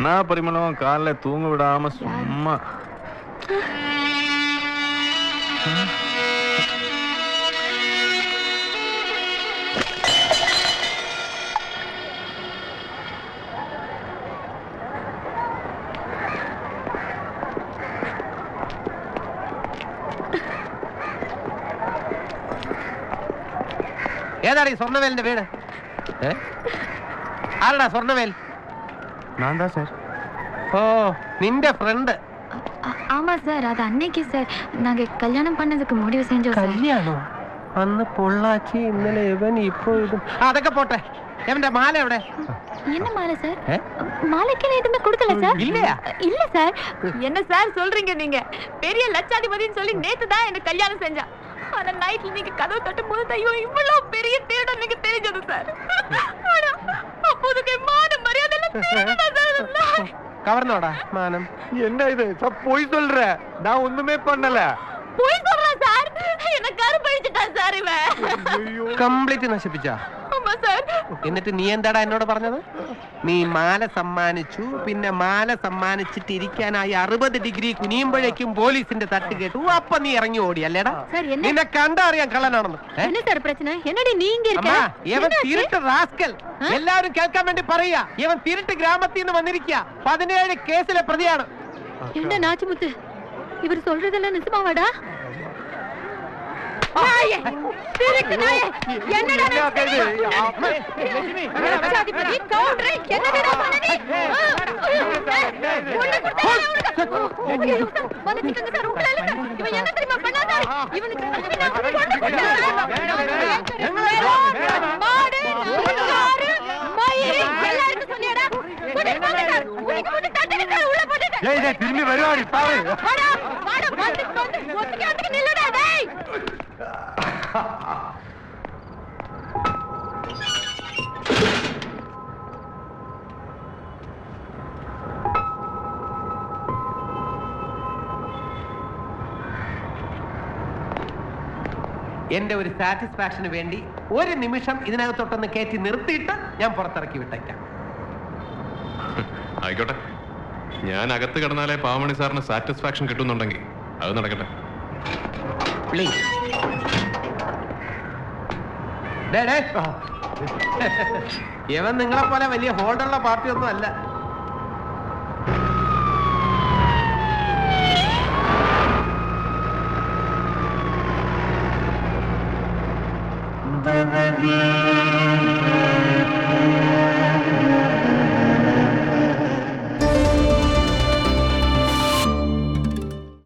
എന്നാ പരിമളവും കാലിലെ തൂങ്ങ വിടാമ സുമ്മാ ഏതാണ് ഈ സ്വർണ്ണവേലിന്റെ വീട്? ആരടാ സ്വർണ്ണവേൽ? ஓ நின்ற ஃப்ரெண்ட். ஆமா சார், அது அன்னைக்கு சார் நாங்க கல்யாணம் பண்ணதுக்கு முடிவு செஞ்சோம் சார். கல்யாணம் അന്ന് പൊള്ളാച്ചി ഇന്നലെ ഇവൻ ഇപ്പോ ഇത് അതൊക്കെ പോട്ടെ. എവന്റെ മാല എവിടെ? என்ன மாலை சார்? மாலைக்கு எதுவுமே கொடுக்கல சார். இல்லையா? இல்ல சார். என்ன சார் சொல்றீங்க நீங்க? பெரிய லட்சாதிபதின்னு சொல்லி நேத்து தான் எனக்கு கல்யாணம் செஞ்சா. ஆனா நைட்ல நீங்க கதவு தட்டும்போது ஐயோ இவ்வளவு பெரிய திருடன் நீங்க தெரிஞ்சது சார். அப்போதுக்கு மான மரியாதை எல்லாம் கவர்ந்தோடா மானம். என்ன இது போய் சொல்ற? நான் ஒண்ணுமே பண்ணல. போய் சொல்றேன் சார். என்ன கருப்பழிச்சிட்டா சார் இவன். കംപ്ലീറ്റ് നശിപ്പിച്ചാ? ஆமா சார். എന്നിട്ട് നീ എന്താടാ എന്നോട് പറഞ്ഞത്? നീ മാല സമ്മാനിച്ചു, പിന്നെ മാല സമ്മാനിച്ചിട്ട് ഇരിക്കാനായി 60 ഡിഗ്രി കുനിയുമ്പോഴേക്കും പോലീസിന്റെ തട്ട് കേട്ടു. അപ്പൊ നീ ഇറങ്ങി ഓടി അല്ലേടാ? നിന്നെ കണ്ടാ അറിയാം കള്ളനാണെന്ന്. என்ன சார் பிரச்சனை? என்னடி நீங்க இருக்க? ഇവൻ തിരുട്ട് റാസ്കൽ. എല്ലാവരും കേൾക്കാൻ വേണ്ടി പറയാ. ഇവൻ തിരുട്ട് ഗ്രാമത്തിൽ നിന്ന് വന്നിരിക്കുക. 17 കേസിലെ പ്രതിയാണ്. என்ன நாச்சுமுத்து, இவர் சொல்றதெல்லாம் நிஜமாவாடா? திரும்பி வருவாடி பாரு. എന്റെ ഒരു സാറ്റിസ്ഫാക്ഷന് വേണ്ടി ഒരു നിമിഷം ഇതിനകത്തോട്ടൊന്ന് കയറ്റി നിർത്തിയിട്ട് ഞാൻ പുറത്തിറക്കി വിട്ടേക്കാം. ആയിക്കോട്ടെ, ഞാൻ അകത്ത് കിടന്നാലേ പാവമണി സാറിന് സാറ്റിസ്ഫാക്ഷൻ കിട്ടുന്നുണ്ടെങ്കിൽ അത് നടക്കട്ടെ. ഇവൻ നിങ്ങളെ പോലെ വലിയ ഹോൾഡുള്ള പാർട്ടിയൊന്നും അല്ല. Baby